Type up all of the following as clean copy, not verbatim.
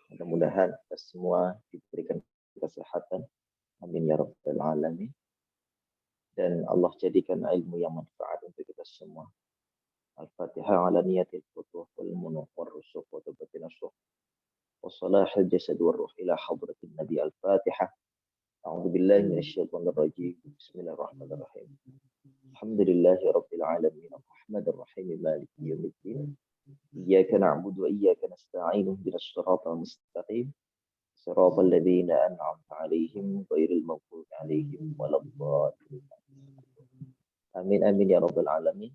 Mudah-mudahan kita semua diberikan kesehatan. Amin ya rabbal alamin. Dan Allah jadikan ilmu yang manfaat untuk kita semua. Al-Fatihah ala niyatil futuh wal munuh wal rusuh wa tabatin asuh wa salahil jasad wal ruh ila hadratin Nabi Al-Fatihah. A'udzu billahi minasyaitonir rajim. Bismillahirrahmanirrahim. Alhamdulillahi rabbil alamin. Arrahmanir rahim. Maliki yaumiddin. Iyyaka na'budu wa iyyaka nasta'in. Ihdinas siratal mustaqim. Siratal ladzina an'amta 'alaihim ghairil maghdubi 'alaihim waladdallin. Amin amin ya rabbal alamin.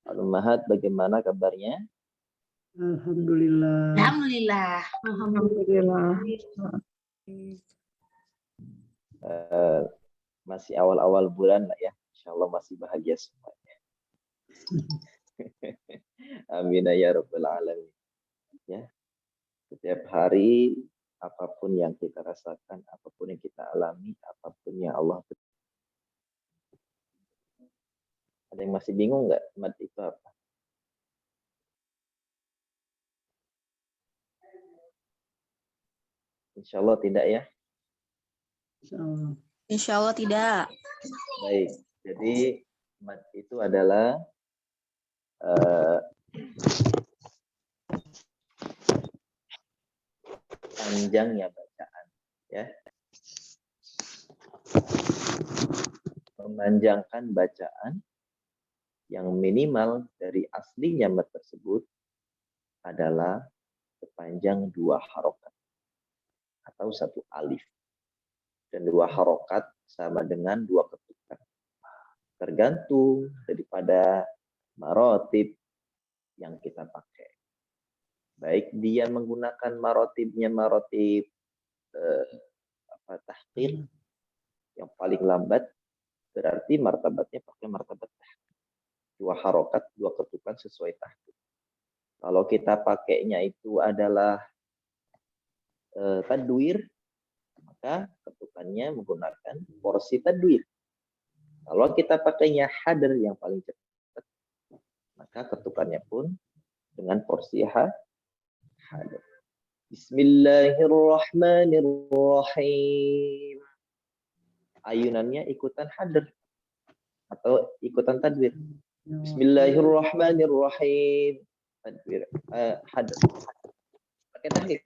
Al-Ummahat, bagaimana kabarnya? Alhamdulillah. Alhamdulillah. Alhamdulillah. Masih awal-awal bulan lah ya. Insyaallah masih bahagia semuanya. Amin ya rabbal alamin. Ya. Setiap hari apapun yang kita rasakan, apapun yang kita alami, apapun yang Allah berikan. Ada yang masih bingung nggak mat itu apa? Insya Allah tidak ya? Insya Allah tidak. Baik, jadi mat itu adalah panjangnya bacaan, ya. Memanjangkan bacaan yang minimal dari aslinya mat tersebut adalah sepanjang 2 harokat atau 1 alif. Dan 2 harokat sama dengan 2 ketukan. Tergantung daripada marotib yang kita pakai. Baik dia menggunakan marotibnya marotib tahqiq yang paling lambat, berarti martabatnya pakai martabat tahqiq. 2 harokat, 2 ketukan sesuai tahqiq. Kalau kita pakainya itu adalah tadwir, maka ketukannya menggunakan porsi tadwir. Kalau kita pakainya hadr yang paling cepat, maka ketukannya pun dengan porsi hadr. Bismillahirrahmanirrahim. Ayunannya ikutan hadr atau ikutan tadwir. Bismillahirrahmanirrahim. Tadwir hadr. Pakai tahqiq.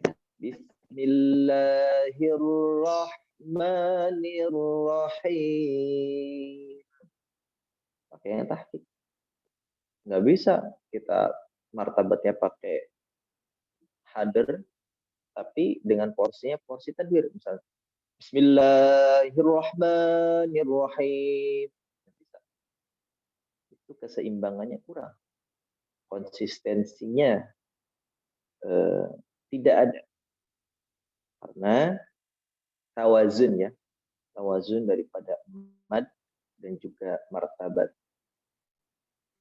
Bismillahirrahmanirrahim. Pakai yang tahqiq. Nggak bisa kita martabatnya pakai hadr, tapi dengan porsinya porsi tadwir. Misalnya, Bismillahirrahmanirrahim. Bisa. Itu keseimbangannya kurang. Konsistensinya tidak ada. Karena tawazun ya. Tawazun daripada mad dan juga martabat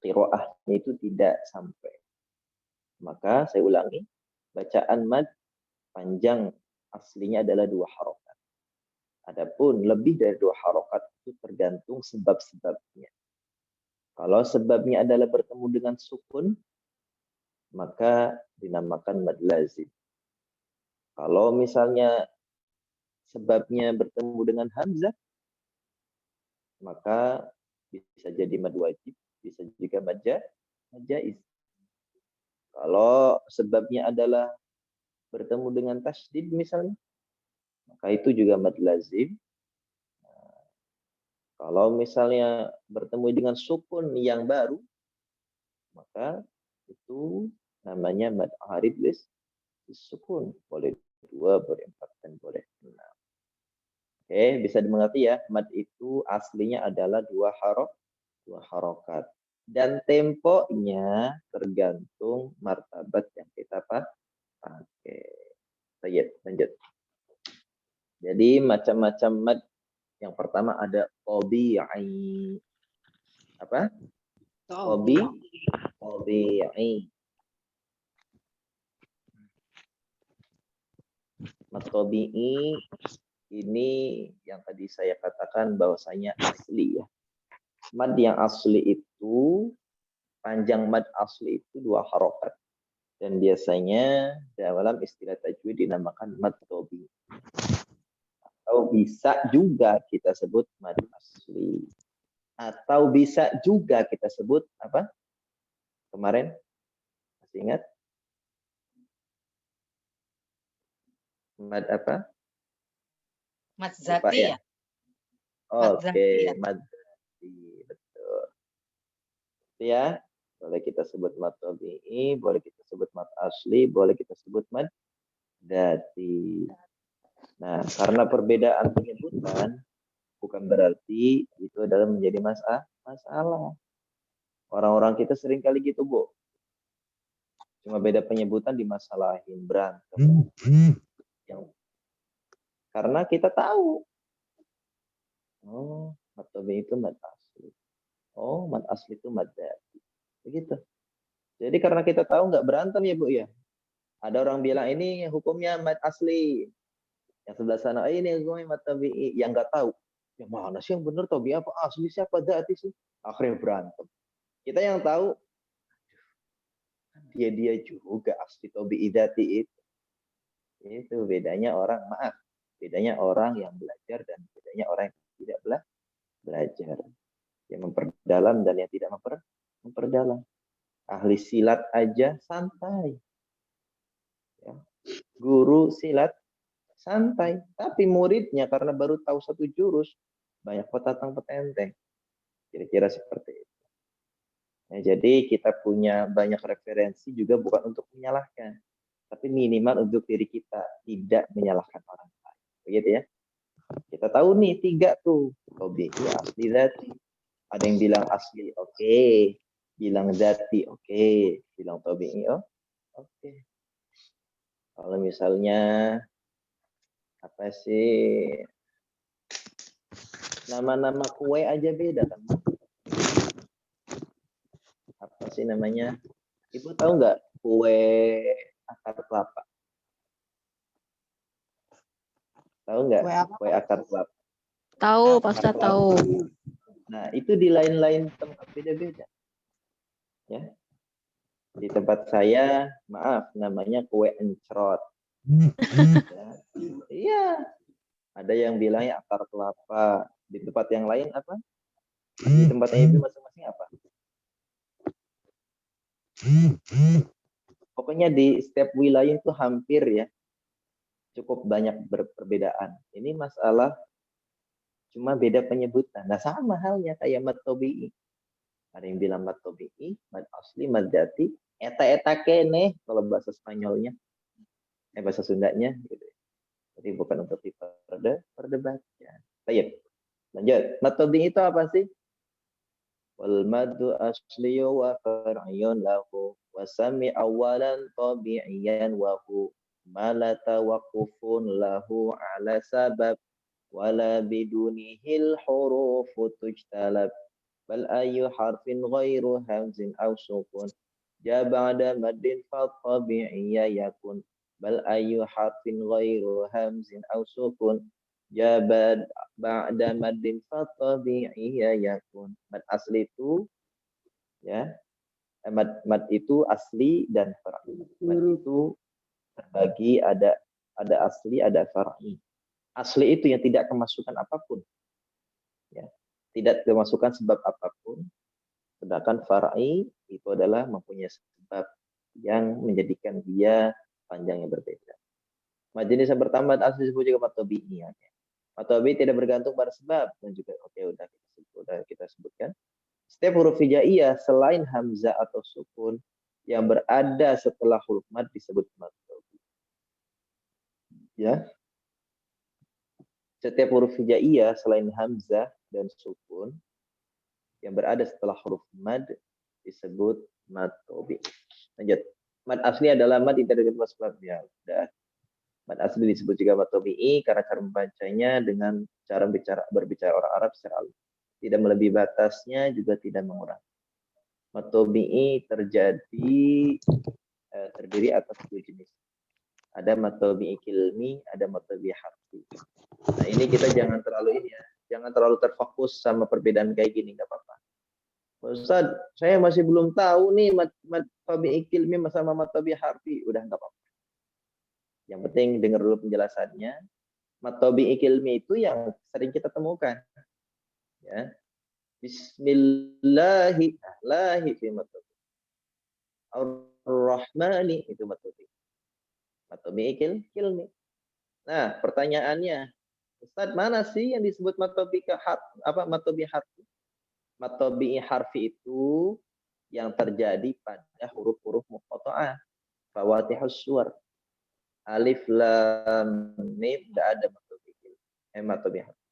qiraahnya itu tidak sampai. Maka saya ulangi, bacaan mad panjang aslinya adalah 2 harokat. Adapun lebih dari 2 harokat itu tergantung sebab-sebabnya. Kalau sebabnya adalah bertemu dengan sukun, maka dinamakan mad lazim. Kalau misalnya sebabnya bertemu dengan hamzah, maka bisa jadi mad wajib, bisa juga mad jaiz. Kalau sebabnya adalah bertemu dengan tasydid misalnya, maka itu juga mad lazim. Kalau misalnya bertemu dengan sukun yang baru, maka itu namanya mad arid lis sukun. Boleh 2, boleh 4, dan boleh 6. Oke, bisa dimengerti ya. Mad itu aslinya adalah 2 harokat. Dan temponya tergantung martabat yang kita pakai. Lanjut. Jadi macam-macam mad. Yang pertama ada tabi'i. Apa? Tabi'i. Mad tabi'i ini yang tadi saya katakan bahwasanya asli ya. Mad yang asli itu, panjang mad asli itu 2 harokat. Dan biasanya dalam istilah tajwid dinamakan mad tobi. Atau bisa juga kita sebut mad asli. Atau bisa juga kita sebut apa? Kemarin masih ingat? Mad apa? Mat Lupa Zati ya? ya? Mat Zati Oke, ya? mad zati, betul. Ya, boleh kita sebut mad tabi'i, boleh kita sebut mad asli, boleh kita sebut mad dati. Nah, karena perbedaan penyebutan bukan berarti itu adalah menjadi masalah. Orang-orang kita sering kali gitu, Bu. Cuma beda penyebutan dimasalahin, berantem. Karena kita tahu. Oh, mad tabi'i itu mad asli. Oh, mad asli itu mad dati. Begitu. Jadi karena kita tahu nggak berantem ya, Bu ya. Ada orang bilang ini hukumnya mad asli. Yang sebelah sana, ini hukumnya mad tabi'i. Yang nggak tahu, yang mana sih yang benar tabi'i apa asli siapa dati sih? Akhirnya berantem. Kita yang tahu, dia juga asli tabi'i dati itu. Itu bedanya orang, maaf. Bedanya orang yang belajar dan bedanya orang yang tidak belajar. Yang memperdalam dan yang tidak memperdalam. Ahli silat aja santai. Ya. Guru silat santai, tapi muridnya karena baru tahu satu jurus banyak petatang petenteng, kira-kira seperti itu. Nah, jadi kita punya banyak referensi juga bukan untuk menyalahkan, tapi minimal untuk diri kita tidak menyalahkan orang lain, begitu ya. Kita tahu nih 3 tuh, tabi'i, asli, dati. Ada yang bilang asli, oke. Bilang dati, oke. Bilang tabi'i, oke. Kalau misalnya apa sih, nama-nama kue aja beda kan? Apa sih namanya? Ibu tahu nggak kue akar kelapa? Tahu nggak Kue apa? kue akar kelapa? Tahu, Akar Pak Ustadz kelapa. tahu. Nah, itu di lain-lain tempat beda-beda. Ya. Di tempat saya, maaf, namanya kue encrot. Ya. Iya. Ada yang bilangnya akar kelapa. Di tempat yang lain apa? Di tempatnya ibu masing-masing apa? Pokoknya di setiap wilayah itu hampir ya cukup banyak perbedaan. Ini masalah cuma beda penyebutan. Nah, sama halnya kayak mad tabi'i. Ada yang bilang mad tabi'i, mad asli, mad dati, eta kene kalau bahasa Spanyolnya, bahasa Sundanya gitu. Jadi bukan untuk diperdebatkan. Baik, lanjut. Mad tabi'i itu apa sih? Wal madu asliyu wa far'iyun lahu wa sami awalan tabi'iyan wa hu ma la tawaqqufun lahu ala sabab wala bidunihil hurufu tujtalab bal ayu harfin ghairu hamzin aw sukun ja ba'da maddin fa tabi'iyya yakun bal ayu harfin ghairu hamzin aw sukun ja ba'da maddin fa tabi'iyya yakun. Mad asli itu ya, mad itu asli dan far'i. Mad itu terbagi ada asli, ada far'i. Asli itu yang tidak kemasukan apapun. Ya. Tidak kemasukan sebab apapun. Sedangkan far'i itu adalah mempunyai sebab yang menjadikan dia panjangnya berbeda. Mad jenis yang pertama asli disebut juga mad tabi'i. Mad tabi'i tidak bergantung pada sebab dan juga udah kita sebutkan. Setiap huruf hijaiyah selain hamzah atau sukun yang berada setelah huruf mad disebut mad tabi'i. Ya. Setiap huruf hijaiyah selain hamzah dan sukun yang berada setelah huruf mad disebut mad tabi'i. Lanjut. Mad asli adalah mad yang tidak ada sebab. Ya, udah. Mad asli disebut juga mad tabi'i karena cara membacanya dengan cara berbicara orang Arab secara alus. Tidak melebihi batasnya, juga tidak mengurangi. Mad tabi'i terdiri atas 2 jenis. Ada mad tabi'i kilmi, ada mad tabi'i harfi. Nah, ini kita jangan terlalu terfokus sama perbedaan kayak gini, nggak apa-apa. Ustaz, saya masih belum tahu nih tabi'i kilmi sama tabi'i harfi. Udah nggak apa-apa. Yang penting dengar dulu penjelasannya. Tabi'i kilmi itu yang sering kita temukan. Ya. Bismillahi lahi fi matabi'i. Ar-Rahmani itu matabi'i. Tabi'i kilmi. Nah, pertanyaannya, Ustaz, mana sih yang disebut matabi'i harfi? Matabi'i harfi itu yang terjadi pada huruf-huruf muqatta'ah, fawatihus suwar. Alif lam mim enggak ada matabi'i harfi.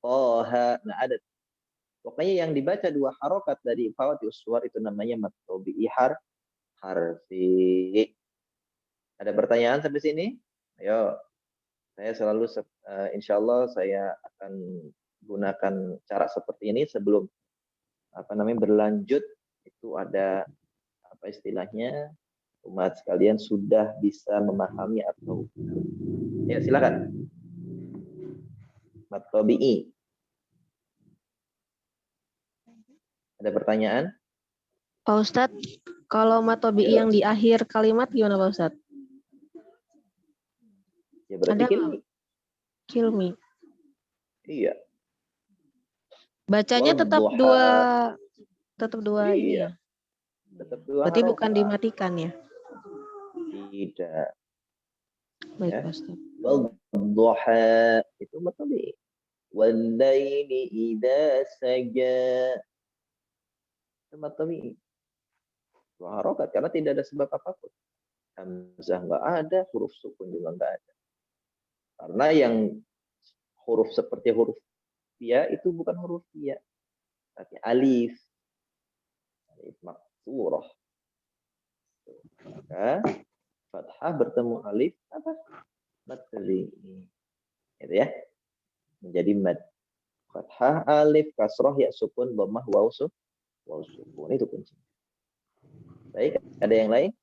Toha enggak ada. Pokoknya yang dibaca dua harokat dari fawatihus suwar itu namanya matabi'i harfi. Ada pertanyaan sampai sini? Ayo. Saya selalu insyaallah saya akan gunakan cara seperti ini sebelum berlanjut. Itu ada apa istilahnya, umat sekalian sudah bisa memahami atau ya silakan. Matabi'i. Ada pertanyaan? Pak Ustadz, kalau matobi'i yang di akhir kalimat gimana Pak Ustadz? Ya berarti Ada kilmi. Kilmi. Iya. Bacanya tetap dua ini iya. ya? Tetap dua Berarti harokat. bukan dimatikan ya? Tidak. Baik Ya. Pak Ustadz. Wadduha itu matabi'i. Wallaili idza saja. Itu matabi'i. Dua harokat karena tidak ada sebab apapun. Hamzah nggak ada, huruf sukun juga nggak ada. Karena yang huruf seperti huruf ya itu bukan huruf ya, tapi alif maksurah. Maka fathah bertemu alif apa? Matabi'i. Gitu ya. Menjadi mad. Fathah alif kasroh ya sukun dhammah waw sukun itu kunci. Baik, ada yang lain?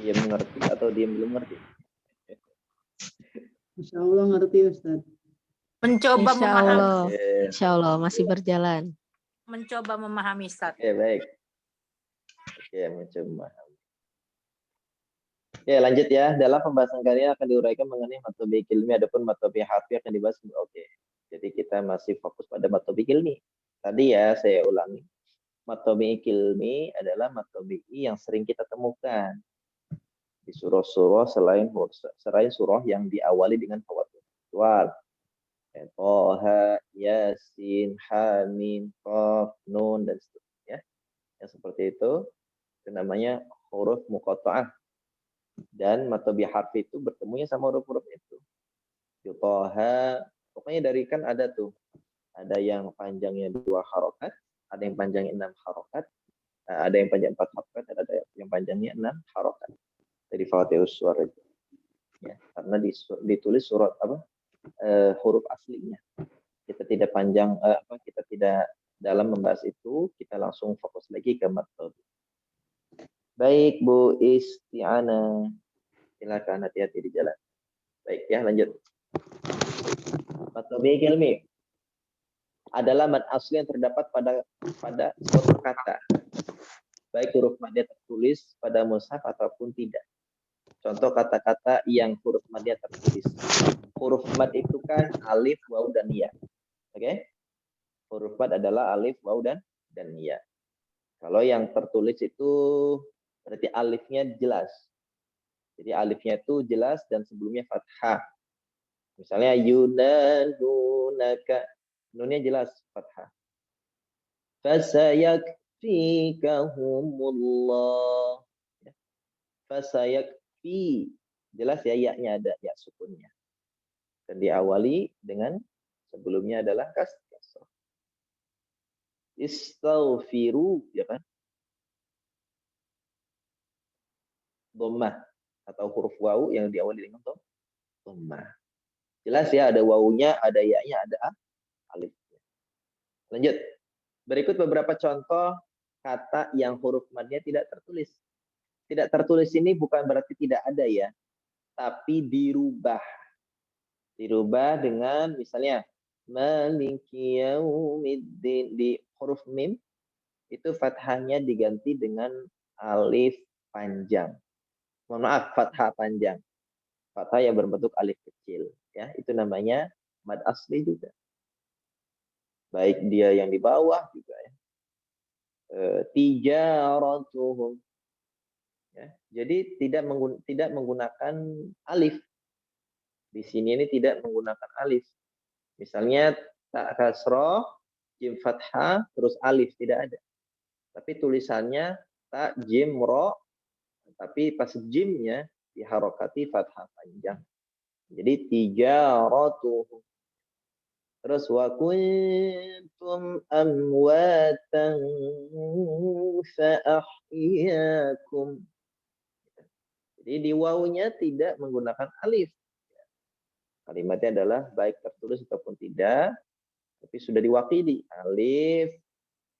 Dia mengerti atau dia belum mengerti? Insya Allah ngerti Ustaz. Mencoba Insya memahami. Allah. Insya Allah masih berjalan. Mencoba memahami, Ustaz. Oke, baik. Oke, mencoba memahami. Ya, lanjut ya. Dalam pembahasan kali ini akan diuraikan mengenai matabi'i kilmi, adapun matabi'i harfi akan dibahas. Oke. Jadi kita masih fokus pada matabi'i kilmi. Tadi ya saya ulangi. Matabi'i kilmi adalah matabi'i yang sering kita temukan di surah-surah selain surah yang diawali dengan fawatih suwar. Toha, Yasin, Hamim, Qaf, Nun, dan seterusnya. Yang seperti itu namanya huruf muqatta'ah. Dan matabi'i harfi itu bertemunya sama huruf-huruf itu. Toha, pokoknya dari kan ada tuh. Ada yang panjangnya 2 harokat, ada yang panjangnya 6 harokat, ada yang panjang 4 harokat, ada yang panjangnya 6 harokat. Dari Fatihus suara itu. Ya, karena ditulis surat huruf aslinya. Kita tidak panjang kita tidak dalam membahas itu, kita langsung fokus lagi ke matabi'i. Baik Bu Isti'anah, silakan, hati-hati di jalan. Baik ya, lanjut. Matabi'i kilmi adalah mad asli yang terdapat pada suatu kata, baik huruf madnya tertulis pada mushaf ataupun tidak. Contoh kata-kata yang huruf madnya tertulis. Huruf mad itu kan alif, waw, dan ya. Oke? Huruf mad adalah alif, waw, dan ya. Kalau yang tertulis itu berarti alifnya jelas. Jadi alifnya itu jelas dan sebelumnya fathah. Misalnya yunadunaka, nunnya jelas fathah. Fasayakfikahumullah. Fasayakfi, jelas ya, ya-nya ada, ya sukunnya. Dan diawali dengan sebelumnya adalah kasrah. Istaghfiru, ya kan? Dhammah atau huruf wawu yang diawali dengan dhammah. Jelas ya, ada wawunya, ada ya-nya, ada alifnya. Lanjut. Berikut beberapa contoh kata yang huruf madnya tidak tertulis. Tidak tertulis ini bukan berarti tidak ada ya, tapi dirubah. Dirubah dengan misalnya Maliki Yaumiddin, di huruf mim itu fathahnya diganti dengan alif panjang. Mohon maaf, fathah panjang. Fathah yang berbentuk alif kecil, ya. Itu namanya mad asli juga. Baik dia yang di bawah juga, ya. Tijaratuhum. Ya. Jadi tidak menggunakan alif. Di sini ini tidak menggunakan alif. Misalnya tak kasroh, jim fathah, terus alif, tidak ada. Tapi tulisannya tak jim ro, tapi pas jimnya diharokati fathah panjang. Jadi tijaratuhum. Terus wa kuntum amwatan fa ahyakum. Jadi di wawunya tidak menggunakan alif. Kalimatnya adalah baik tertulis ataupun tidak, tapi sudah diwakili. Alif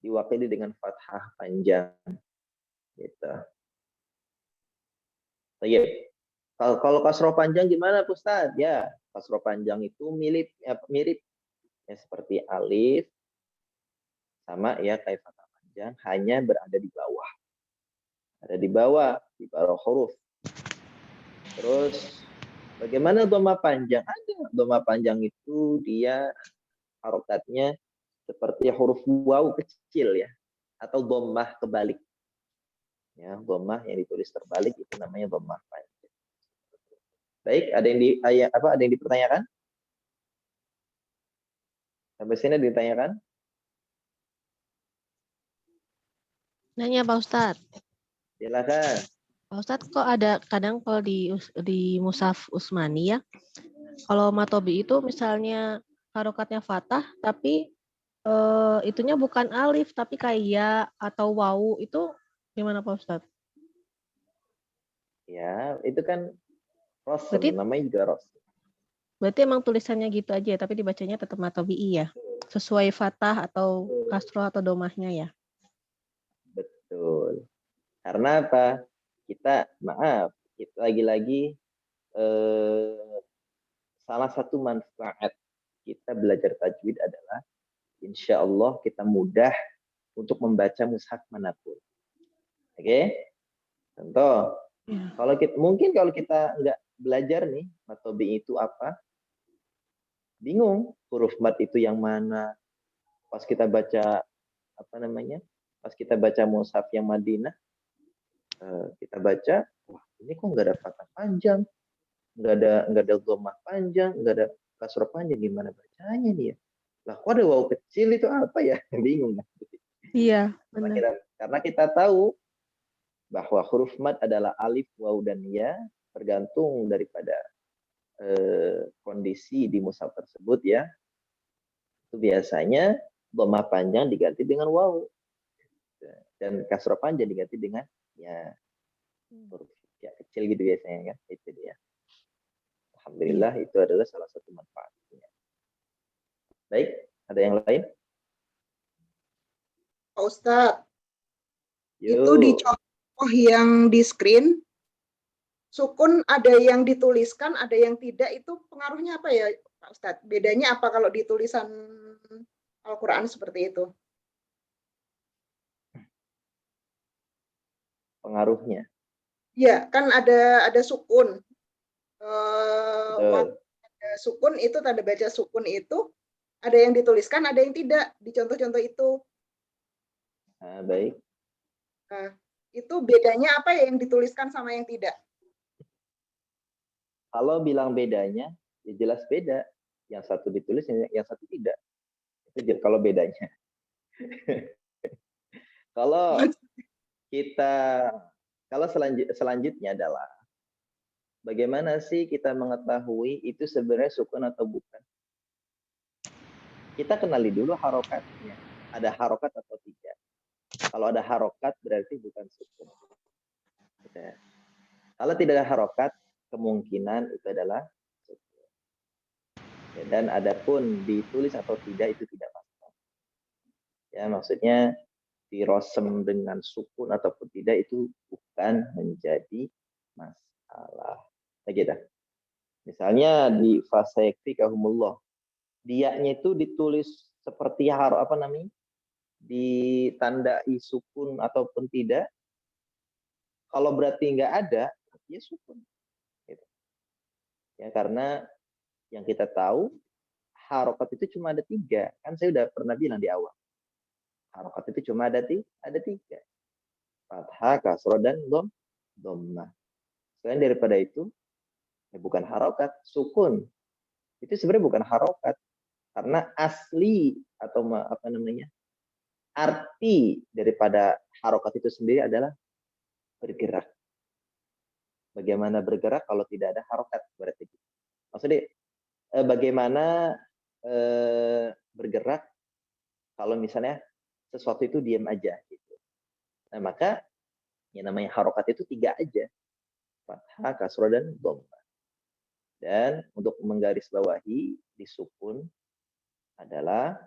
diwakili dengan fathah panjang. Gitu. Kalau kasroh panjang gimana, Ustaz? Ya, kasroh panjang itu mirip ya, seperti alif, sama ya kayak fathah panjang, hanya berada di bawah. Ada di bawah huruf. Terus bagaimana dhamma panjang? Ada dhamma panjang itu dia harokatnya seperti huruf waw kecil, ya, atau dhammah kebalik. Ya, dhammah yang ditulis terbalik itu namanya dhammah panjang. Baik, ada yang dipertanyakan? Sampai sini ditanyakan? Nanya Pak Ustadz. Silakan. Pak Ustadz, kok ada kadang kalau di Mushaf Utsmani ya, kalau matobi itu misalnya harokatnya fathah, tapi itunya bukan alif, tapi kayak ya atau wawu, itu gimana Pak Ustadz? Ya, itu kan rosem, Berarti- namanya juga rosem. Berarti emang tulisannya gitu aja, tapi dibacanya tetap matobi ya? Sesuai fathah atau kasroh atau domahnya ya? Betul. Karena apa? Kita lagi-lagi salah satu manfaat kita belajar tajwid adalah insya Allah kita mudah untuk membaca mushaf manapun. Oke? Contoh, kalau kita nggak belajar nih matobi itu apa, bingung huruf mat itu yang mana. Pas kita baca pas kita baca mushaf yang Madinah, kita baca, wah ini kok nggak ada fathah panjang, nggak ada dhammah panjang, nggak ada kasroh panjang, gimana bacanya nih ya? Lah kok ada waw kecil, itu apa ya? Bingung kan? Iya, benar. Karena kita tahu bahwa huruf mad adalah alif, waw, dan ya, tergantung daripada kondisi di mushaf tersebut, ya. Itu biasanya dhammah panjang diganti dengan waw, dan kasroh panjang diganti dengan ya, huruf ya kecil gitu biasanya, kan? Itu dia. Alhamdulillah, itu adalah salah satu manfaatnya. Baik, ada yang lain? Pak Ustadz, Yo. itu di contoh yang di screen, sukun ada yang dituliskan, ada yang tidak, itu pengaruhnya apa ya Pak Ustadz? Bedanya apa kalau di tulisan Al-Quran seperti itu? Pengaruhnya? Ya, kan ada sukun. Ada sukun itu, tanda baca sukun itu, ada yang dituliskan, ada yang tidak, di contoh-contoh itu. Baik. Nah, itu bedanya apa ya yang dituliskan sama yang tidak? Kalau bilang bedanya, ya jelas beda. Yang satu ditulis, yang satu tidak. Itu kalau bedanya. Kalau selanjutnya adalah bagaimana sih kita mengetahui itu sebenarnya sukun atau bukan? Kita kenali dulu harokatnya. Ada harokat atau tidak? Kalau ada harokat berarti bukan sukun. Kalau tidak ada harokat, kemungkinan itu adalah sukun. Dan adapun ditulis atau tidak itu tidak masalah. Ya, maksudnya dirosem dengan sukun ataupun tidak itu bukan menjadi masalah. Begitu. Misalnya di fasayakfikahumullah, dianya itu ditulis seperti apa namanya, ditandai sukun ataupun tidak. Kalau berarti nggak ada, ya sukun. Gitu. Ya karena yang kita tahu harokat itu cuma ada 3. Kan saya udah pernah bilang di awal. Harokat itu cuma ada 3. Fathah, kasroh, dan dhammah. Selain daripada itu, ya bukan harokat, sukun. Itu sebenarnya bukan harokat. Karena asli atau apa namanya, arti daripada harokat itu sendiri adalah bergerak. Bagaimana bergerak kalau tidak ada harokat berarti? Maksudnya bagaimana bergerak kalau misalnya sesuatu itu diam aja gitu. Nah, maka yang namanya harokat itu 3 aja. Fathah, kasroh, dan dhammah. Dan untuk menggarisbawahi di sukun adalah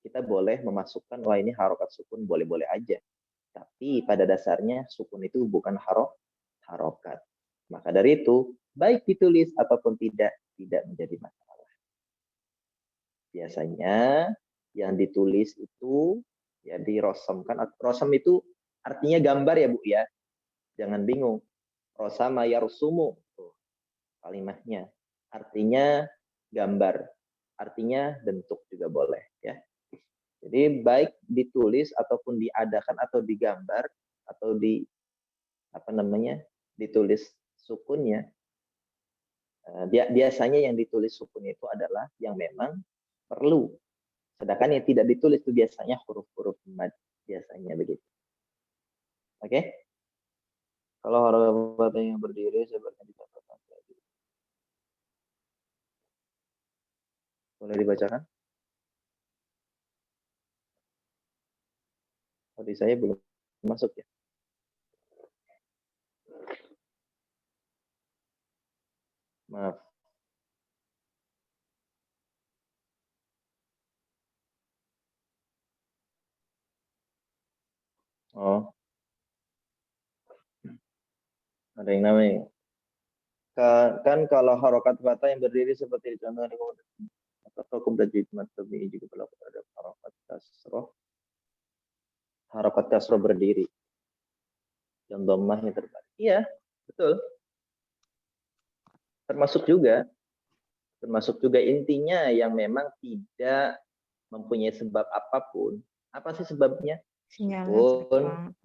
kita boleh memasukkan, wah ini harokat sukun boleh-boleh aja. Tapi pada dasarnya sukun itu bukan harokat. Maka dari itu, baik ditulis ataupun tidak menjadi masalah. Biasanya yang ditulis itu ya dirosomkan. Rosom itu artinya gambar ya Bu ya. Jangan bingung. Rosama yarsumu. Kalimahnya. Artinya gambar. Artinya bentuk juga boleh ya. Jadi baik ditulis ataupun diadakan atau digambar atau ditulis sukunnya. Biasanya yang ditulis sukun itu adalah yang memang perlu. Sedangkan yang tidak ditulis itu biasanya huruf-huruf mad, biasanya begitu. Oke? Kalau harokat yang berdiri sebagai dicatatkan. Boleh dibacakan? Tadi saya belum masuk ya. Maaf. Oh. Ada yang namanya. Kan kalau harokat kata yang berdiri seperti dicontohkan atau kemudian matobi juga berlaku terhadap harokat kasroh. Harokat kasroh berdiri. Yang dhammahnya terbalik. Iya, betul. Termasuk juga intinya yang memang tidak mempunyai sebab apapun. Apa sih sebabnya? Sukun,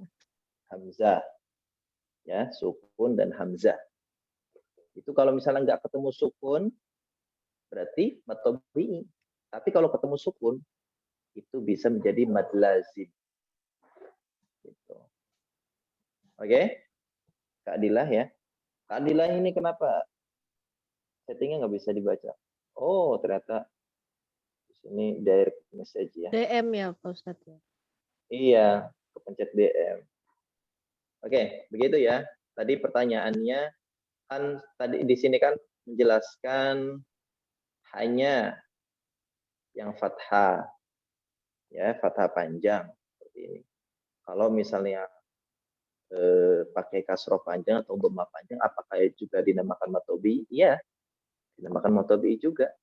hamzah. Ya, sukun dan hamzah. Itu kalau misalnya nggak ketemu sukun, berarti mad tabi'i. Tapi kalau ketemu sukun, itu bisa menjadi mad lazim. Gitu. Oke? Kak Dilah ya. Kak Dilah ini kenapa settingnya nggak bisa dibaca? Oh, ternyata di sini direct message ya. DM ya Pak Ustadz ya. Iya, kepencet DM. Oke, begitu ya. Tadi pertanyaannya kan tadi di sini kan menjelaskan hanya yang fathah. Ya, fathah panjang seperti ini. Kalau misalnya pakai kasroh panjang atau dhammah panjang, apakah juga dinamakan mad tabi'i? Iya, dinamakan mad tabi'i juga.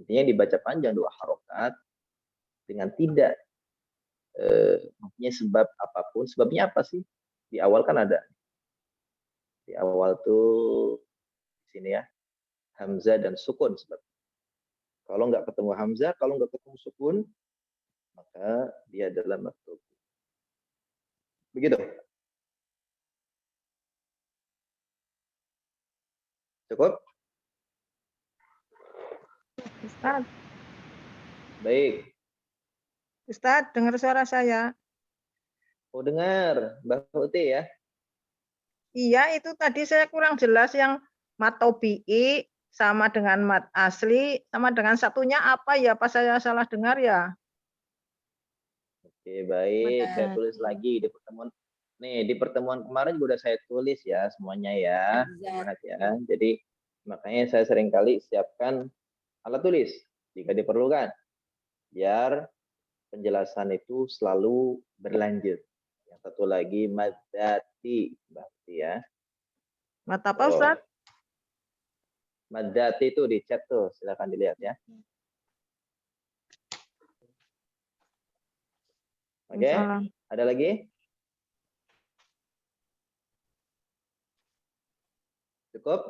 Intinya dibaca panjang 2 harokat dengan tidak mempunyai sebab apapun. Sebabnya apa sih? Di awal kan ada. Di awal tuh di sini ya, hamzah dan sukun sebab. Kalau nggak ketemu hamzah, kalau nggak ketemu sukun, maka dia adalah mad tabi'i. Begitu. Cukup? Ustaz, Baik. Ustaz, dengar suara saya? Oh dengar, Mbak Uti ya? Iya, itu tadi saya kurang jelas yang mad tabi'i sama dengan mad asli, sama dengan satunya apa ya? Apa saya salah dengar ya? Oke, baik. Saya tulis lagi di pertemuan. Nih, di pertemuan kemarin juga udah saya tulis ya semuanya ya. Semangat ya. Jadi makanya saya seringkali siapkan alat tulis jika diperlukan. Biar penjelasan itu selalu berlanjut. Yang satu lagi madzati, berarti ya. Mad apa, Ustaz? Madati itu di chat tuh, silakan dilihat ya. Oke, ada lagi? Cukup?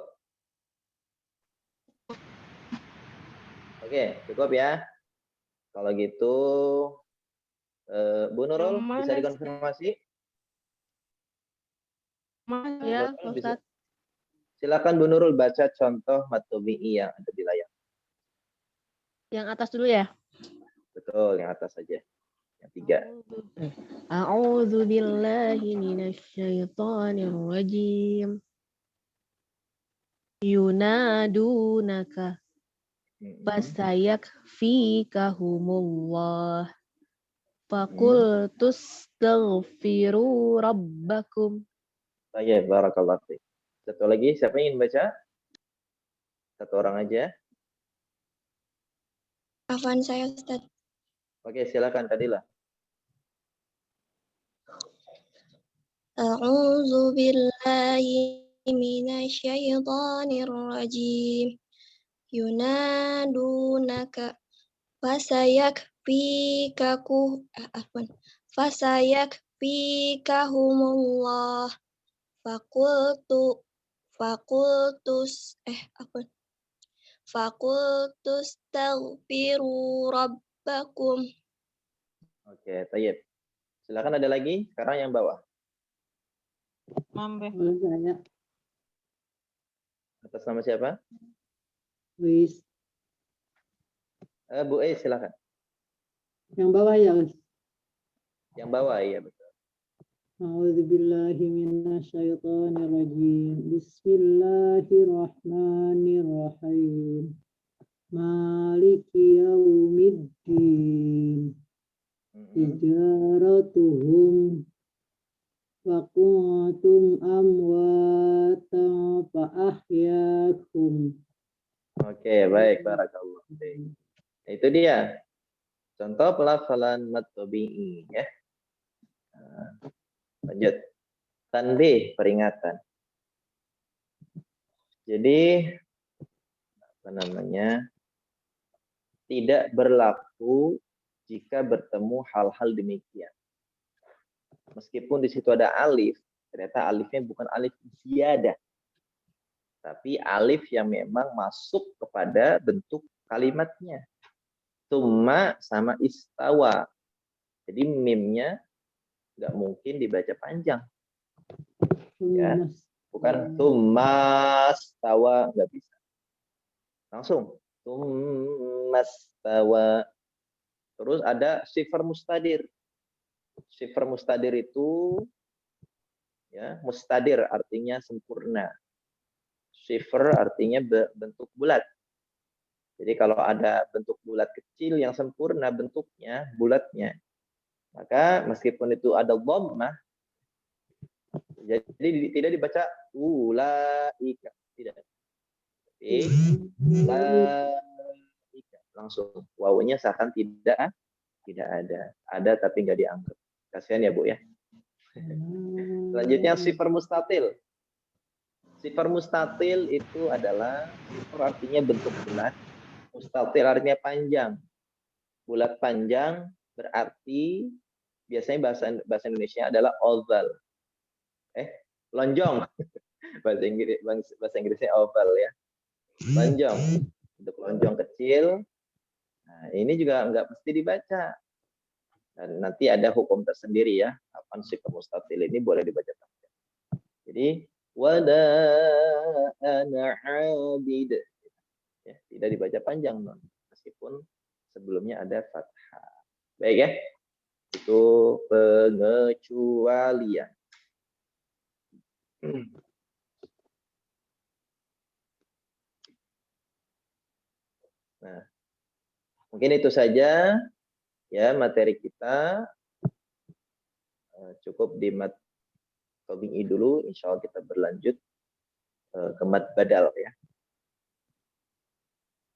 Oke, cukup ya. Kalau gitu, Bu Nurul bisa dikonfirmasi? Ya, Nurul, Ustaz. silakan Bu Nurul baca contoh matobi'i yang ada di layar. Yang atas dulu ya. Betul, yang atas saja. Yang 3. A'udzu billahi minasyaitonir rajim. Yunadunaka fasayakfikahumullah. Faqul tastaghfiru rabbakum. Baik, barakallahu fiik. Satu lagi, siapa yang ingin baca? Satu orang aja. Afwan saya Ustaz. Oke, silakan Kadilah. A'udzu billahi minasyaitonir rajim. Yunadunaka fasayakfikahumullah. Fakultus taghfiru rabbakum. Oke, tayyib. Silakan ada lagi. Sekarang yang bawah. Saya. Atas nama siapa? Wis. Bu silakan. Yang bawah ya, Ustaz. Yang bawah, iya betul. A'udzubillahi minasyaitonirrajim. Bismillahirrahmanirrahim. Maliki yaumiddin. Tijaratuhum wa kuntum amwatan fa ahyakum. Oke, baik, barakallah. Itu dia. Contoh pelafalan matobi'i ya. Lanjut. Tanbih, peringatan. Jadi apa namanya? Tidak berlaku jika bertemu hal-hal demikian. Meskipun di situ ada alif, ternyata alifnya bukan alif ziyadah. Tapi alif yang memang masuk kepada bentuk kalimatnya. Tsumma sama istawa. Jadi mimnya nggak mungkin dibaca panjang. Ya, bukan tsummastawa, nggak bisa. Langsung tsummastawa. Terus ada sifar mustadir. Sifar mustadir itu ya, mustadir artinya sempurna. Sifar artinya bentuk bulat. Jadi kalau ada bentuk bulat kecil yang sempurna bentuknya, bulatnya, maka meskipun itu ada dhammah, jadi tidak dibaca ulaika, tidak. Tapi ulaika langsung wawunya seakan tidak ada. Ada tapi nggak dianggap. Kasihan ya Bu ya. Selanjutnya sifar mustatil. Sifar mustatil itu adalah sifar artinya bentuk bulat. Mustatil artinya panjang. Bulat panjang berarti biasanya bahasa Indonesia adalah oval. Lonjong. Bahasa Inggrisnya oval ya. Lonjong. Untuk lonjong kecil. Nah, ini juga nggak mesti dibaca. Dan nanti ada hukum tersendiri ya. Kapan sifar mustatil ini boleh dibaca panjang. Jadi wala ana abid. Ya, tidak dibaca panjang meskipun sebelumnya ada fathah. Baik ya. Itu pengecualian. Nah, mungkin itu saja ya materi kita. Cukup di mat tabi'i dulu. Insya Allah kita berlanjut ke mat badal ya.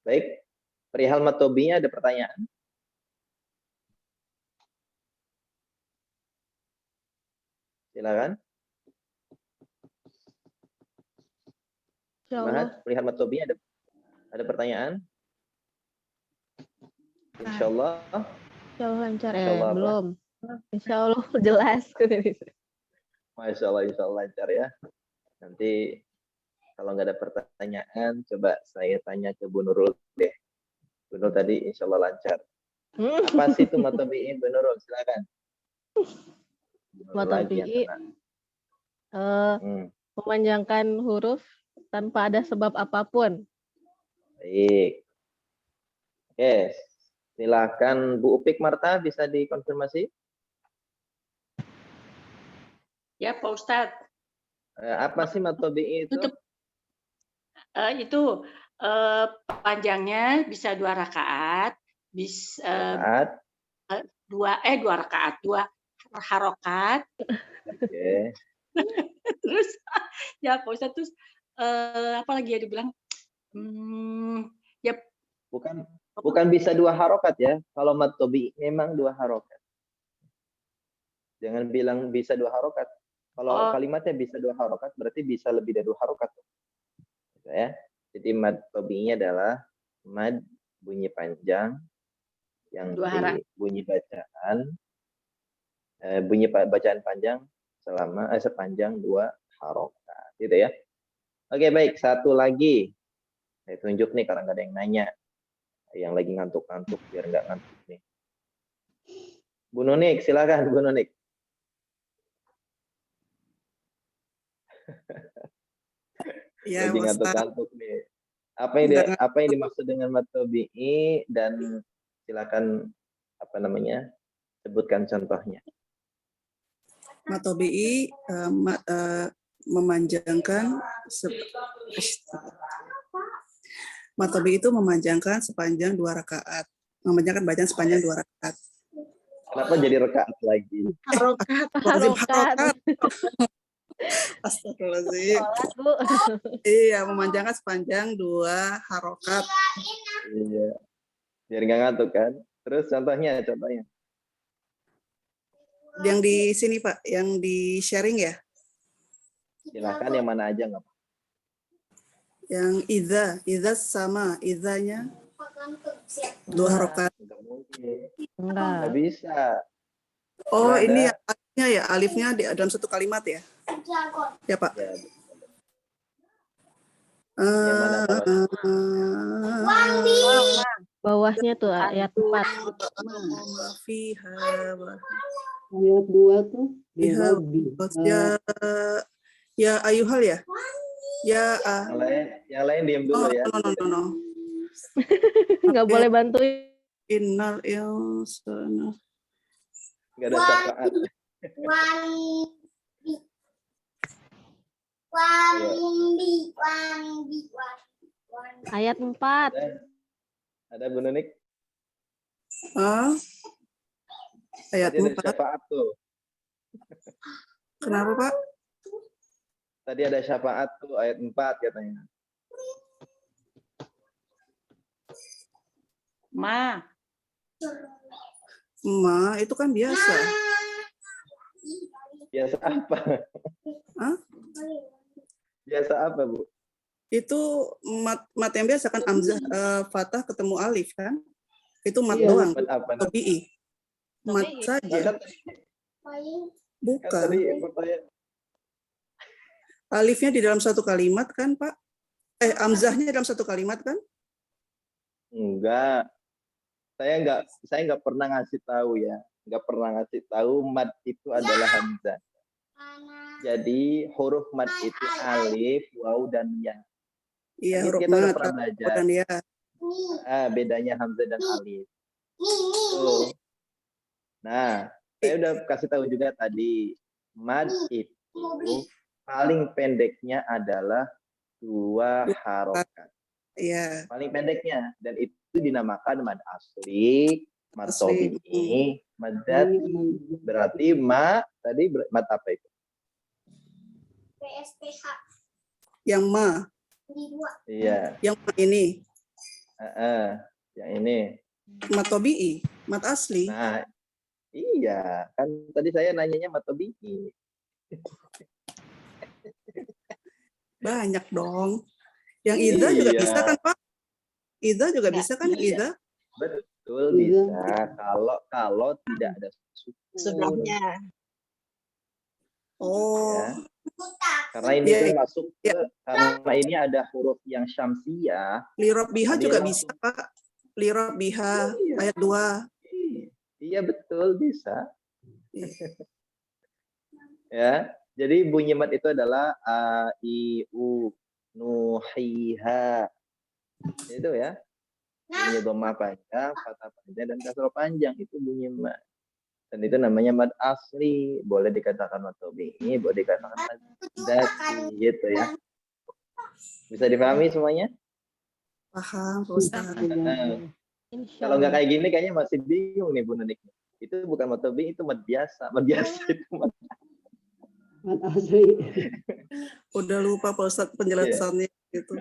Baik, perihal mat tabi'i ada pertanyaan? Silakan. Insyaallah. Perihal mat tabi'i ada Ada pertanyaan? Insyaallah. Insya Allah lancar. Insyaallah apa? Belum. Insya Allah jelas. Masya Allah, insya Allah lancar ya. Nanti kalau nggak ada pertanyaan, coba saya tanya ke Bu Nurul deh. Bu Nurul tadi insya Allah lancar. Apa sih itu matobi'i, Bu Nurul? Silakan. Bu Nurul lagi yang Matobi'i kena. memanjangkan huruf tanpa ada sebab apapun. Baik. Oke, silakan Bu Upik Marta, bisa dikonfirmasi? Ya, Pak Ustadz. Apa sih matobi'i itu? Itu panjangnya bisa 2 rakaat, bisa Saat. 2 rakaat, 2 harokat. Oke. Terus ya Pak Ustadz, terus apa lagi ya dibilang? Ya Bukan bisa 2 harokat ya. Kalau matobi'i memang 2 harokat. Jangan bilang bisa 2 harokat. Kalau kalimatnya bisa 2 harokat, berarti bisa lebih dari 2 harokat. Ya. Jadi mad tabi'inya adalah mad bunyi panjang yang bunyi bacaan panjang sepanjang 2 harokat, gitu ya. Oke, baik, satu lagi. Saya tunjuk nih karena nggak ada yang nanya. Yang lagi ngantuk-ngantuk biar nggak ngantuk nih. Bu Nunik, silakan Bu Nunik. Ya, lagi ngantuk-ngantuk nih. Apa yang dimaksud dengan matobi'i dan silakan sebutkan contohnya. Matobi'i memanjangkan matobi'i itu memanjangkan sepanjang 2 rakaat. Memanjangkan bacaan sepanjang 2 rakaat. Kenapa jadi rakaat lagi? Harokat. Astagfirullahaladzim. Iya, memanjangkan sepanjang 2 harokat. Iya. Biar nggak ngantuk kan? Terus contohnya. Yang di sini Pak, yang di sharing ya? Silakan yang mana aja nggak apa. Yang idza sama idzanya 2 harokat. Nggak bisa. Oh, ini alifnya ya, alifnya dalam satu kalimat ya? Ya Pak. Ya, yang mana Bawahnya tuh ayat 4. Ayat 2 tuh. Ya ayuhal ya? Ya. Yang lain diam dulu ya. No. Nggak boleh bantuin. Innal insana. Nggak ada syafaat. Ayat 4. Ada Bu Nunik? Ayat 4. Ada syafaat tuh. Kenapa Pak? Tadi ada syafaat tuh ayat 4 katanya. Ma itu kan biasa. Biasa apa? Biasa apa, Bu? Itu mat yang biasa kan hamzah fathah ketemu alif kan? Itu mat doang. Mat apa? Tabi'i. Mat saja. Bukan. Alifnya di dalam satu kalimat kan, Pak? Hamzahnya dalam satu kalimat kan? Enggak. Saya nggak pernah ngasih tahu ya. Nggak pernah ngasih tahu mad itu adalah hamzah. Jadi huruf mad itu alif, waw, dan ya. Iya, huruf kita udah mad pernah belajar. Dan ya. Bedanya hamzah dan alif. Tuh. Nah, saya udah kasih tahu juga tadi, mad itu paling pendeknya adalah 2 harokat. Iya. Paling pendeknya, dan itu dinamakan mad asli, mad tabi'i, mad dzati. Berarti tadi mad apa itu? PSPH. Yang ma. Iya. Yang ma ini. Yang ini. Mad tabi'i, mad asli. Nah, iya, kan tadi saya nanyanya mad tabi'i. Banyak dong. Yang idza juga bisa kan, Pak? Ida juga Enggak, bisa kan? iya. Ida? Betul Iya. bisa. Kalau tidak ada sukun. Sebelahnya. Oh, Ya. Karena ini Iya, tuh iya. masuk ke karena ini ada huruf yang syamsiyah. Lirob biha Dia juga langsung- bisa, Pak. Lirob biha Iya. ayat 2. Iya betul bisa. Ya, jadi bunyi mat itu adalah a i u nuhiha. Itu ya. Bunyi dhamma panjang, fathah panjang dan kasrah panjang itu bunyi mat. Dan itu namanya mad asli. Boleh dikatakan mad tabi'i, boleh dikatakan mad dzati gitu ya. Bisa dipahami semuanya? Paham, Pak Ustaz. Kalau nggak kayak gini kayaknya masih bingung nih Bu Nunik. Itu bukan mad tabi'i, itu mad biasa. Mad biasa itu mad. Mat asli. Udah lupa Pak Ustaz penjelasannya gitu.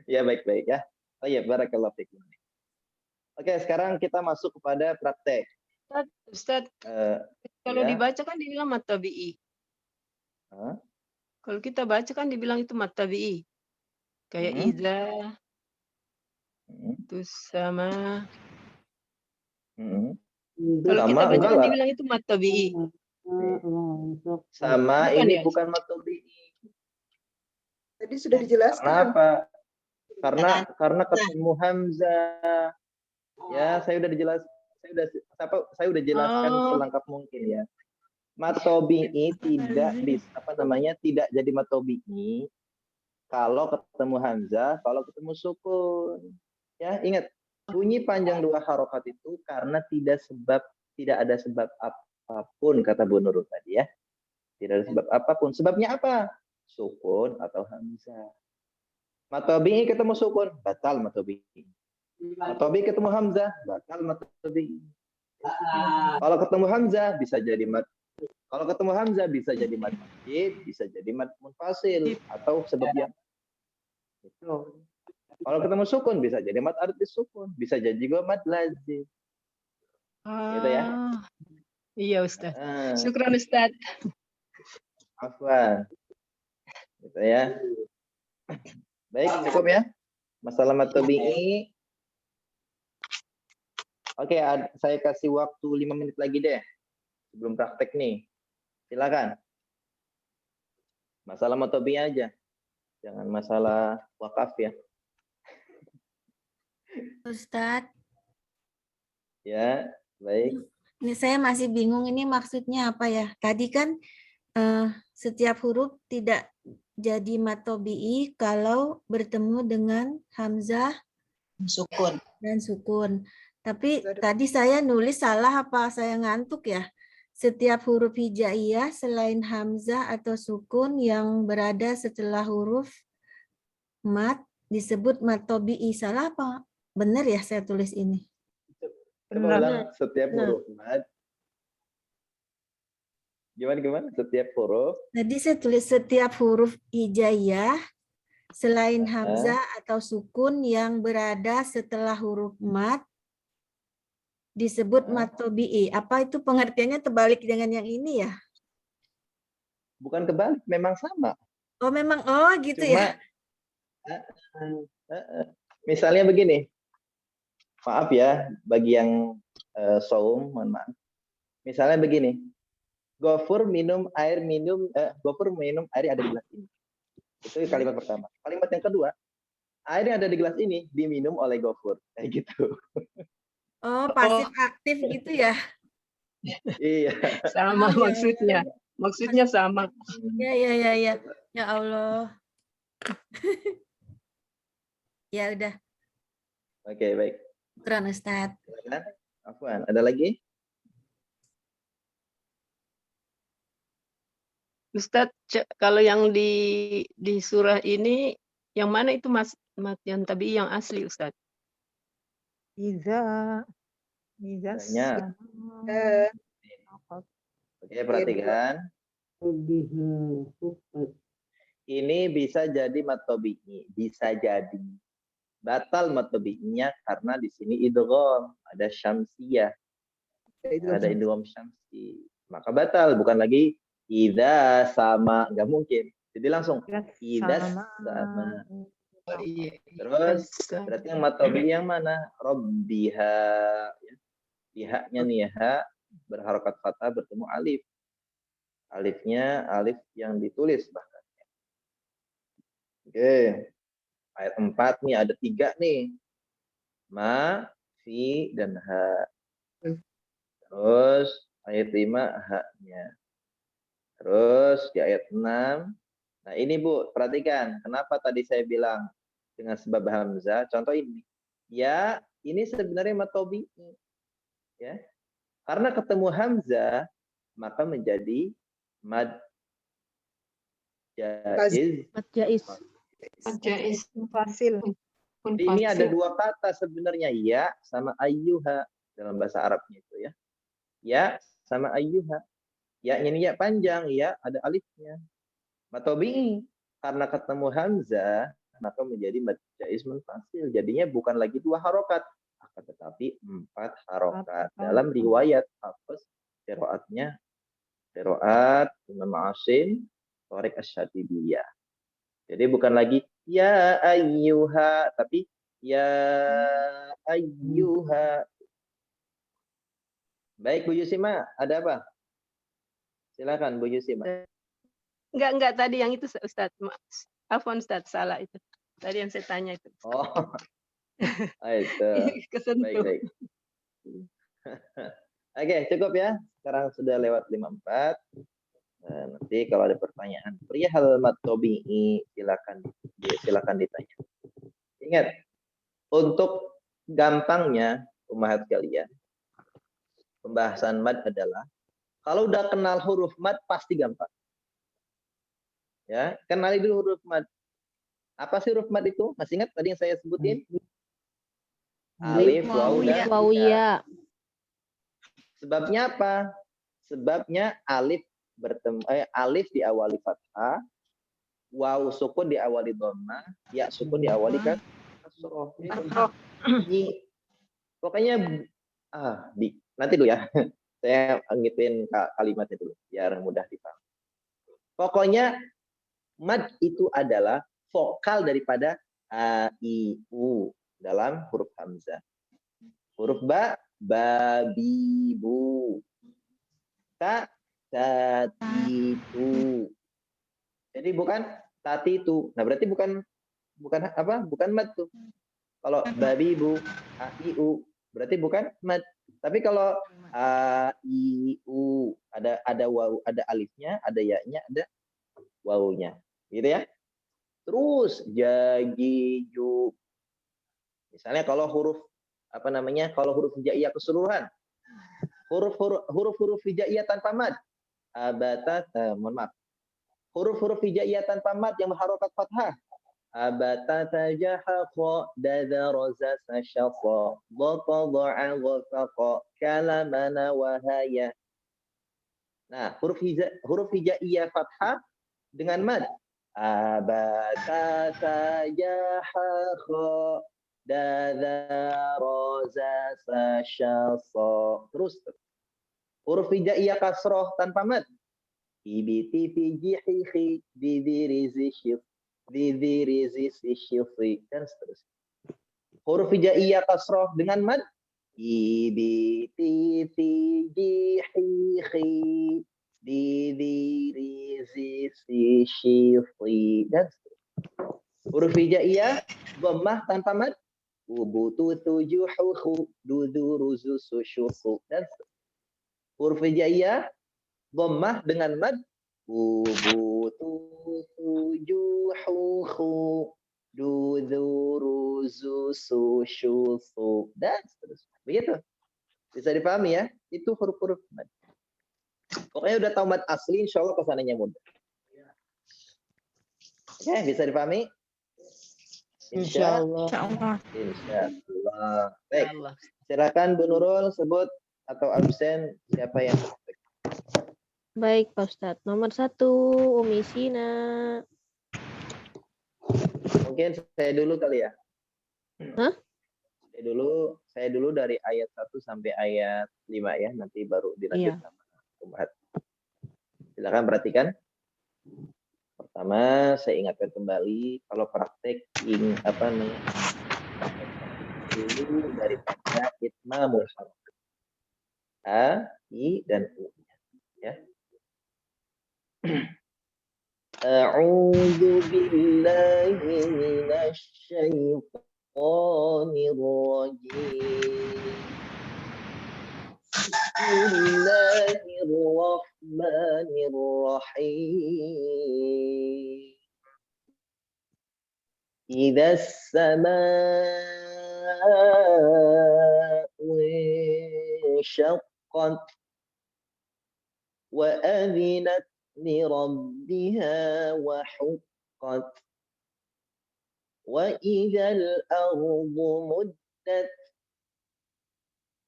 Ya baik-baik ya. Oh iya, barakallahu fikum. Oke, sekarang kita masuk kepada praktek. Ustaz, kalau ya. dibaca kan dibilang mat tabi'i. Hah? Kalau kita baca kan dibilang itu mat tabi'i. Kayak iza, terus sama. Kalau Sama, kita baca enggak kan lah. dibilang itu mat tabi'i. Sama Bukan ini ya? bukan mad tabi'i. Tadi sudah dijelaskan. Kenapa? Karena ketemu hamzah. Ya, saya udah jelaskan selengkap mungkin ya. Mad tabi'i tidak jadi mad tabi'i kalau ketemu hamzah, kalau ketemu sukun. Ya, ingat, bunyi panjang dua harokat itu karena tidak ada sebab apapun kata Bu Nurul tadi ya. Tidak ada sebab apapun. Sebabnya apa? Sukun atau hamzah. Mad tabi'i ketemu sukun, batal mad tabi'i. Mad tabi'i ketemu hamzah, batal mad tabi'i. Kalau ketemu hamzah bisa jadi mad. Kalau ketemu hamzah bisa jadi mad masjid, bisa jadi mad munfasil atau sebab yang itu. Kalau ketemu sukun bisa jadi mad artis sukun, bisa jadi juga mad lazim. Gitu ya. Iya Ustaz. Syukran Ustaz. Afwan. Gitu ya. Baik, cukup ya. Masalah mad tabi'i. Oke, saya kasih waktu 5 menit lagi deh. Sebelum praktek nih. Silakan. Masalah mad tabi'i aja. Jangan masalah wakaf ya. Ustadz, Ya, baik. ini saya masih bingung ini maksudnya apa ya? Tadi kan setiap huruf tidak jadi mad tabi'i kalau bertemu dengan hamzah dan sukun. Tapi tadi saya nulis salah apa saya ngantuk ya? Setiap huruf hijaiyah selain hamzah atau sukun yang berada setelah huruf mad disebut mad tabi'i. Salah apa? Benar ya saya tulis ini? Coba ulang setiap huruf mad. Gimana? Setiap huruf. Tadi saya tulis setiap huruf hijaiyah selain hamzah atau sukun yang berada setelah huruf mad disebut mad tabi'i. Apa itu pengertiannya terbalik dengan yang ini ya? Bukan kebalik, memang sama. Oh memang, gitu Cuma, ya? Misalnya begini. Maaf ya, bagi yang saum, mohon maaf. Misalnya begini. Gofur minum air yang ada di gelas ini. Itu kalimat pertama. Kalimat yang kedua, air yang ada di gelas ini diminum oleh Gofur. Kayak gitu. Oh, pasif aktif gitu ya? Iya. Sama maksudnya. Maksudnya sama. Ya. Ya Allah. Ya udah. Oke, baik. Syukran Ustaz. Afwan, ada lagi? Ustaz, kalau yang di surah ini, yang mana itu mat yang tabi'i yang asli Ustaz? Iza Banyak. sama. Oke, perhatikan. Ini bisa jadi mad tabi'i, bisa jadi. Batal mad tabi'inya karena di sini idgham, ada syamsiyah. Ada idgham syamsi. Maka batal, bukan lagi idza sama, enggak mungkin. Jadi langsung idza sama. Iya. Terus Azza. berarti yang matobi yang mana? Robbiha. Ya. Pihaknya nih ha berharokat fathah bertemu alif. Alifnya alif yang ditulis bahkan. Oke. Ayat 4 nih ada 3 nih. Ma, fi, dan ha. Terus ayat 5 ha-nya. Terus di ayat 6. Nah ini Bu, perhatikan. Kenapa tadi saya bilang dengan sebab hamzah. Contoh ini. Ya, ini sebenarnya matobi. Ya. Karena ketemu hamzah, maka menjadi mad jaiz. Mad jaiz. Jaiz. Fasil. Jadi ini ada 2 kata sebenarnya, ya sama ayyuha dalam bahasa Arabnya itu ya. Ya sama ayyuha. Ya-nya ini ya panjang, ya ada alifnya. Matobi karena ketemu hamzah maka menjadi mad jaiz munfasil. Jadinya bukan lagi 2 harokat, akan tetapi 4 harokat. Dalam riwayat Hafiz qiraatnya qiraat Imam Asim Thariq Asy-Syatibiyah. Jadi bukan lagi ya ayyuha, tapi ya ayyuha. Baik Bu Yusima, ada apa? Silakan Bu Yusima. Enggak tadi yang itu Ustaz. Afwan Ustaz, salah itu. Tadi yang saya tanya itu. Oh. Itu. Kesentuh. Baik. Oke, cukup ya. Sekarang sudah lewat 54. Nah, nanti kalau ada pertanyaan perihal mad tabi'i silakan ditanya. Ingat, untuk gampangnya ummahat kalian, pembahasan mad adalah kalau udah kenal huruf mad pasti gampang. Ya, kenali dulu huruf mad. Apa sih huruf mad itu? Masih ingat tadi yang saya sebutin? Alif, waw, dan ya. Sebabnya apa? Sebabnya alif alif diawali fathah, waw sukun diawali dhammah, ya sukun diawali kasroh. Ini pokoknya nanti dulu ya. Saya ngituin kalimatnya dulu biar mudah dipaham. Pokoknya mad itu adalah vokal daripada a, i, u dalam huruf hamzah. Huruf ba, babi, bu. Ta, tatitu. Jadi bukan tatitu. Nah, berarti bukan apa? Bukan mad tuh. Kalau babi, bu, a, i, u, berarti bukan mad. Tapi kalau a, i, u, ada waw, ada alifnya, ada ya-nya, ada wawunya. Gitu ya. Terus jagi, ju. Misalnya kalau huruf kalau huruf hijaiyah keseluruhan. Huruf hijaiyah tanpa mad. Mohon maaf. Huruf hijaiyah tanpa mad yang berharokat fathah. Abatata jahaqa dadaraza sashaqa dhaqadha'a ghafaqa kalamana wahaya. Nah, huruf hijaiyah fathah dengan mad. Abatata jahaqa dadaraza sashaqa. Terus huruf hijaiyah kasroh tanpa mad. Ibiti fi jihihi didirizi syifri dan seterusnya. Huruf hijaiyah kasroh dengan mad. Ibiti fi jihihi didirizi syifri dan seterusnya. Huruf hijaiyah dhammah tanpa mad. Ubutu tujuhuhu duduruzu susyuhu dan seterusnya. Huruf hijaiyah dhammah dengan mad. Ubutu tujuhuhu duduruzu susyuhu dan seterusnya. Begitu. Bisa dipahami ya? Itu huruf-huruf mad. Pokoknya udah tahu mad asli, insya Allah kesananya mudah. Oke, bisa dipahami? Insya Allah. Baik. Silakan Bu Nurul sebut atau absen siapa yang Baik Pak Ustadz. Nomor 1 Umi Sina. Mungkin saya dulu kali ya. Hah? Saya dulu dari ayat 1 sampai ayat 5 ya, nanti baru dilanjut sama Ummahat. Silakan perhatikan. Pertama Pertama, saya ingatkan kembali kalau praktek dulu daripada itmamul harf. A, I, dan U. Ya. A'udzu billahi minasy syaithanir rajim. Bismillahirrahmanirrahim. Idza as-samaa'u inshaqqat wa adhinat li rabbiha wa huqqat wa idzal ardu muddat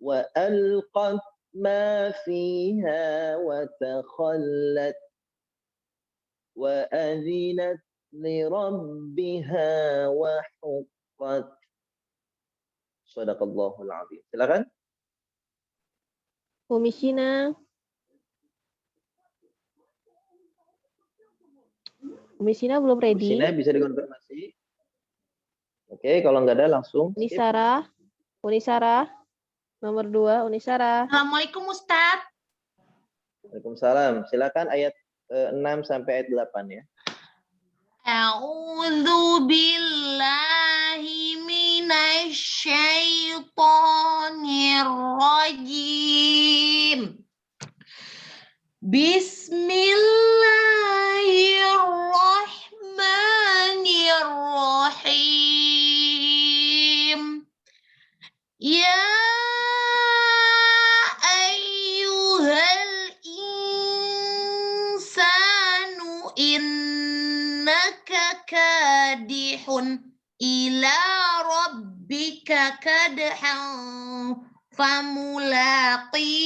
wa alqat ما فيها وتخلت وأذنت لربها وحقت. Shadaqallahul azim. Silakan. Umi Sina. Umi Sina belum ready. Umi Sina bisa dikonfirmasi. Oke, kalau nggak ada langsung. Unisara. Unisara. Nomor 2, Unisara. Assalamualaikum Ustadz. Waalaikumsalam. Silakan ayat 6 sampai ayat 8 ya. A'udzu billahi minasy syaithanir rajim. Bismillahirrahmanirrahim. Ya ayyuhal insanu innaka kadihun ila rabbika kadhan famulaqi